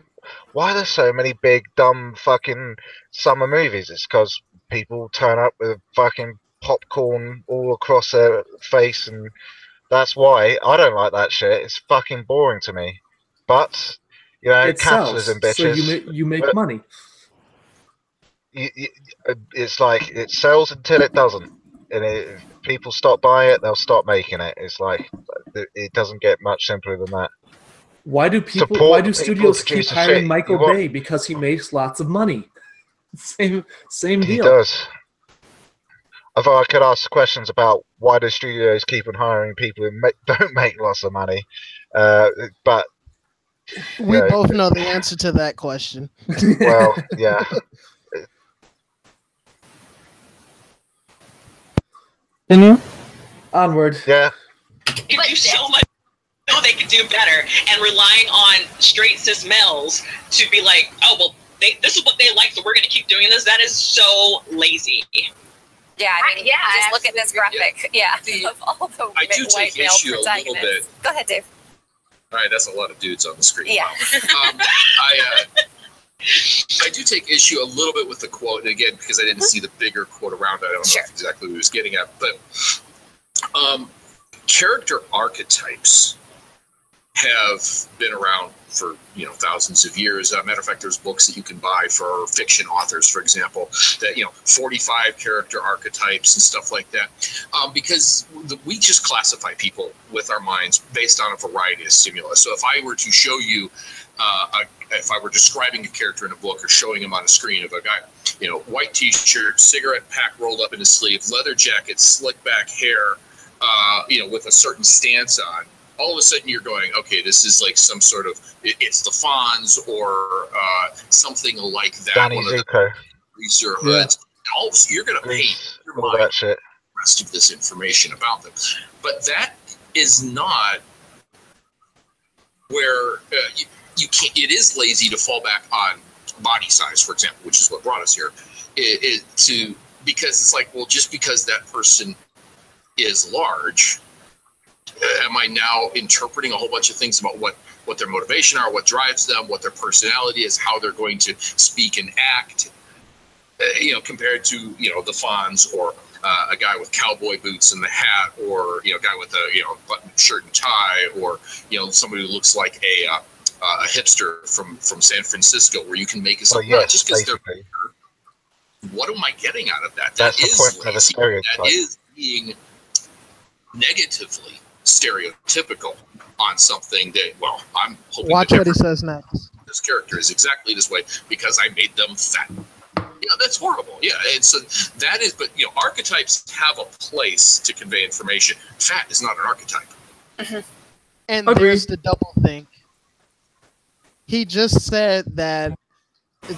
why are there so many big, dumb, fucking summer movies? It's because people turn up with fucking popcorn all across their face, and that's why I don't like that shit. It's fucking boring to me. But, you know, It capitalism, sells, bitches. so you make money. It's like, it sells until it doesn't. And if people stop buying it, they'll stop making it. It's like, it doesn't get much simpler than that. Why do studios keep hiring Michael Bay? Because he makes lots of money. Same deal. He does. Although I could ask questions about why do studios keep on hiring people who don't make lots of money, but we both know the answer to that question. Well, yeah. Continue. Onward. Yeah. You do so much. No, they could do better, and relying on straight cis males to be like, oh well, this is what they like, so we're going to keep doing this. That is so lazy. Yeah, I mean, just look at this graphic. Yeah, of all the I do white take male issue a little protagonists. bit. Go ahead, Dave. All right, that's a lot of dudes on the screen. Yeah. I do take issue a little bit with the quote, and again, because I didn't see the bigger quote around it, I don't know exactly what he was getting at. But character archetypes have been around for thousands of years. Matter of fact, there's books that you can buy for fiction authors, for example, that 45 character archetypes and stuff like that, because we just classify people with our minds based on a variety of stimuli. So if I were to show you, if I were describing a character in a book or showing him on a screen of a guy, white T-shirt, cigarette pack rolled up in his sleeve, leather jacket, slick back hair, with a certain stance on. all of a sudden you're going, okay, this is like some sort of it's the Fonz or something like that. Danny one of the Zuko. greaser hoods. All of a sudden you're going to paint your all mind that shit. the rest of this information about them. But that is not where you can't. It is lazy to fall back on body size, for example, which is what brought us here. Because it's like, well, just because that person is large, am I now interpreting a whole bunch of things about what their motivation are, what drives them, what their personality is, how they're going to speak and act, compared to, the Fonz or a guy with cowboy boots and the hat, or, a guy with a, button shirt and tie, or, somebody who looks like a hipster from San Francisco, where you can make assumptions, not just because they're bigger. What am I getting out of that? That's that the point of a stereotype. That is being negatively stereotypical on something that, well, I'm hoping. Watch what he says next. This character is exactly this way because I made them fat. Yeah, that's horrible. Yeah, and so that is, but archetypes have a place to convey information. Fat is not an archetype. Mm-hmm. And there's the double think. He just said that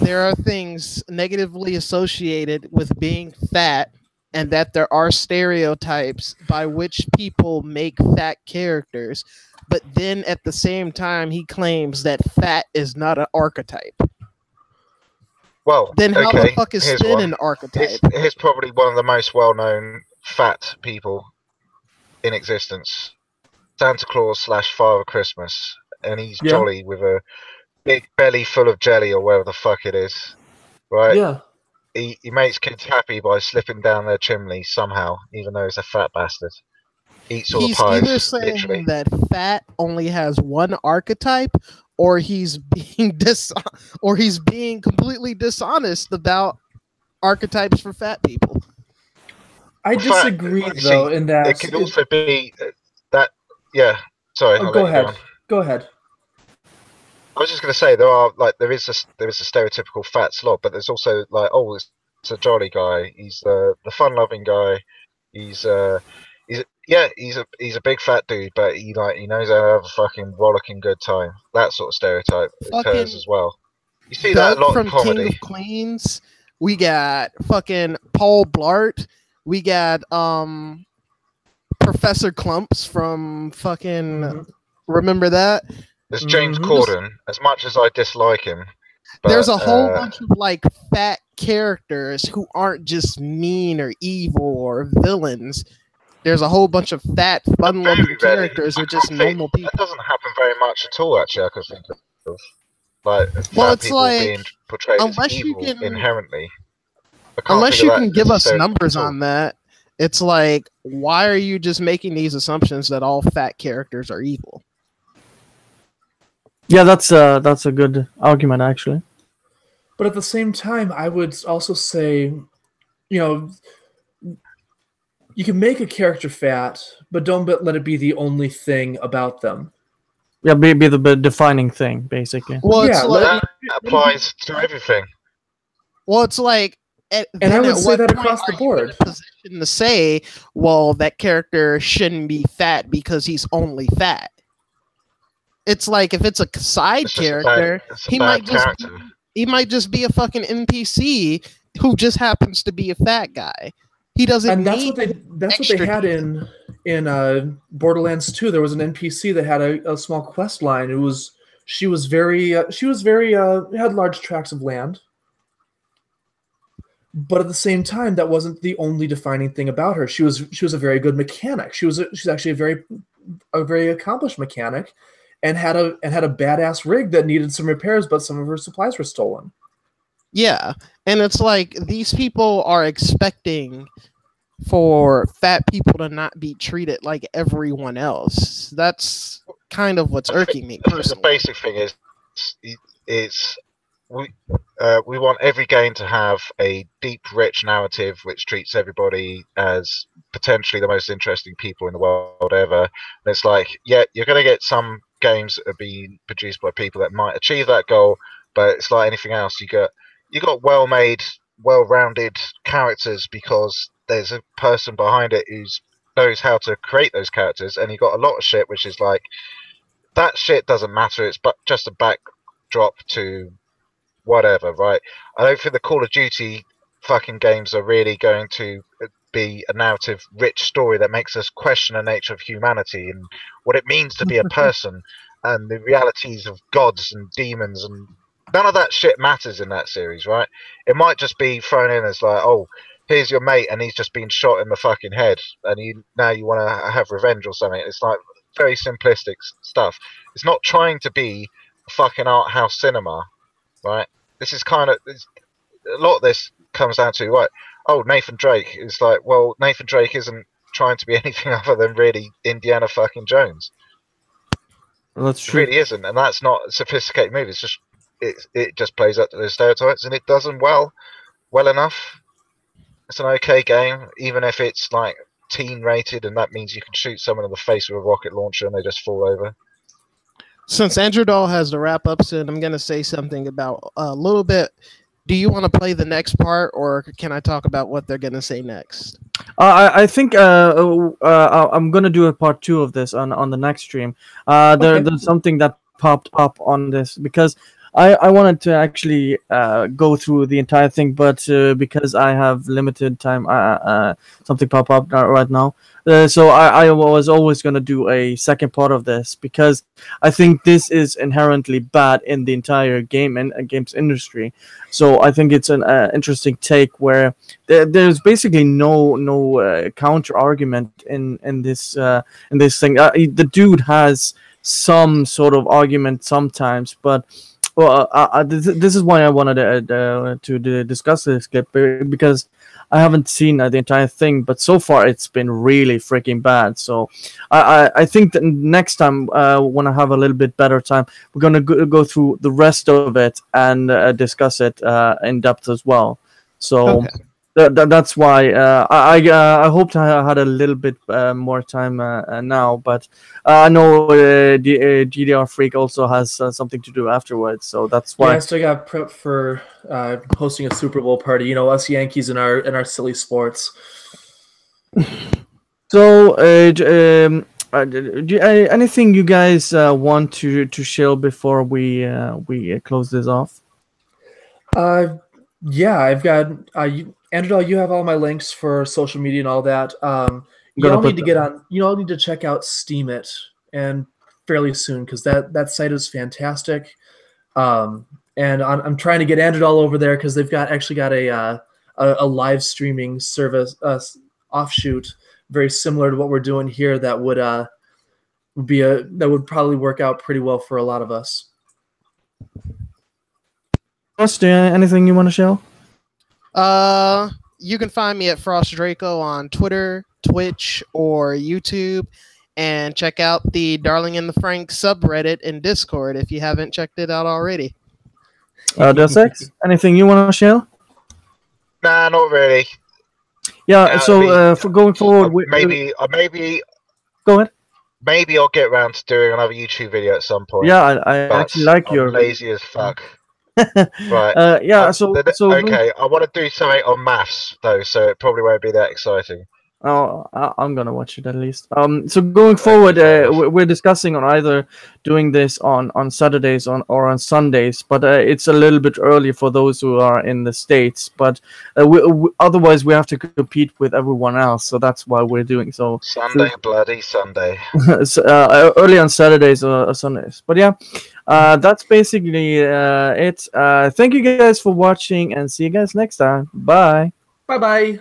there are things negatively associated with being fat, and that there are stereotypes by which people make fat characters. But then at the same time, he claims that fat is not an archetype. Well, then how the fuck is thin an archetype? Here's probably one of the most well-known fat people in existence. Santa Claus / Father Christmas. And he's jolly with a big belly full of jelly or whatever the fuck it is. Right? Yeah. He makes kids happy by slipping down their chimney somehow, even though he's a fat bastard. Eats all the pies, either saying literally. that fat only has one archetype, or he's being completely dishonest about archetypes for fat people. I disagree, though, in that it could also be that. Yeah, sorry. Go ahead. Go ahead. I was just going to say there is a stereotypical fat slob, but there's also it's a jolly guy. He's the fun-loving guy. He's a big fat dude, but he knows how to have a fucking rollicking good time. That sort of stereotype occurs as well. You see that a lot in comedy. King of Queens. We got fucking Paul Blart. We got Professor Clumps from fucking remember that? There's James Corden. As much as I dislike him, there's a whole bunch of fat characters who aren't just mean or evil or villains. There's a whole bunch of fat, fun-loving characters who are just normal people. That doesn't happen very much at all, actually. I can think of fat people being portrayed as evil inherently. Unless you can give us numbers on that, it's like, why are you just making these assumptions that all fat characters are evil? Yeah, that's a good argument, actually. But at the same time, I would also say, you can make a character fat, but don't let it be the only thing about them. Yeah, be the defining thing, basically. Well, that applies to everything. Well, it's like, and I would say that across the board. Position to say, well, that character shouldn't be fat because he's only fat. It's like, if it's a side character, he might just be a fucking NPC who just happens to be a fat guy. He doesn't. And that's what they had in Borderlands 2. There was an NPC that had a small quest line. She was very had large tracts of land. But at the same time, that wasn't the only defining thing about her. She was a very good mechanic. She's actually a very accomplished mechanic, and had a badass rig that needed some repairs, but some of her supplies were stolen. Yeah, and it's like, these people are expecting for fat people to not be treated like everyone else. That's kind of what's irking me personally. The basic thing is we want every game to have a deep, rich narrative which treats everybody as potentially the most interesting people in the world ever. And it's like, yeah, you're going to get some games that are being produced by people that might achieve that goal, but it's like anything else. You got well-made, well-rounded characters because there's a person behind it who's knows how to create those characters, and you got a lot of shit which is like that shit doesn't matter. It's but just a backdrop to whatever, right? I don't think the Call of Duty fucking games are really going to be a narrative rich story that makes us question the nature of humanity and what it means to be a person and the realities of gods and demons, and none of that shit matters in that series, right? It might just be thrown in as like, oh, here's your mate and he's just been shot in the fucking head and now you want to have revenge or something. It's like very simplistic stuff. It's not trying to be fucking art house cinema, right? This is kind of a lot of this comes down to what? Oh, Nathan Drake is like, well, Nathan Drake isn't trying to be anything other than really Indiana fucking Jones. Well, that's It true. really isn't, and that's not a sophisticated movie. It's just it just plays up to those stereotypes, and it does them well enough. It's an okay game, even if it's like teen rated, and that means you can shoot someone in the face with a rocket launcher and they just fall over. Since Andrew Dahl has the wrap up soon, I'm going to say something about a little bit. Do you want to play the next part, or can I talk about what they're going to say next? I think I'm gonna do a part 2 of this on the next stream. There's something that popped up on this because I wanted to actually go through the entire thing, but because I have limited time, something popped up right now. So I was always going to do a second part of this because I think this is inherently bad in the entire game and games industry. So I think it's an interesting take where there's basically no counter argument in this thing. The dude has some sort of argument sometimes, but well, this is why I wanted to discuss this clip because I haven't seen the entire thing, but so far it's been really freaking bad. So I think that next time when I have a little bit better time, we're gonna go through the rest of it and discuss it in depth as well. So. Okay. That's why I hoped I had a little bit more time now, but I know GDR Freak also has something to do afterwards, so that's why. Yeah, I still got prepped for hosting a Super Bowl party. You know, us Yankees and our silly sports. So, anything you guys want to share before we close this off? Yeah, I've got Andrew, you have all my links for social media and all that. You Gonna all put need to get on. You all need to check out Steam It and fairly soon because that site is fantastic. And I'm trying to get Andrew all over there because they've actually got a live streaming service offshoot very similar to what we're doing here that would probably work out pretty well for a lot of us. Frost, anything you want to share? You can find me at Frost Draco on Twitter, Twitch, or YouTube, and check out the Darling in the Frank subreddit and Discord if you haven't checked it out already. Deus Ex, anything you want to share? Nah, not really. Yeah. So for going forward, maybe go ahead. Maybe I'll get around to doing another YouTube video at some point. Yeah, I but actually like I'm your lazy as fuck. Right. Yeah. So okay, I want to do something on maths though, so it probably won't be that exciting. Oh, I'm gonna watch it at least. So going forward, we're discussing on either doing this on Saturdays or on Sundays, but it's a little bit early for those who are in the States. But otherwise, we have to compete with everyone else, so that's why we're doing so. Sunday, bloody Sunday. So, early on Saturdays or Sundays. But yeah, that's basically it. Thank you guys for watching, and see you guys next time. Bye. Bye bye.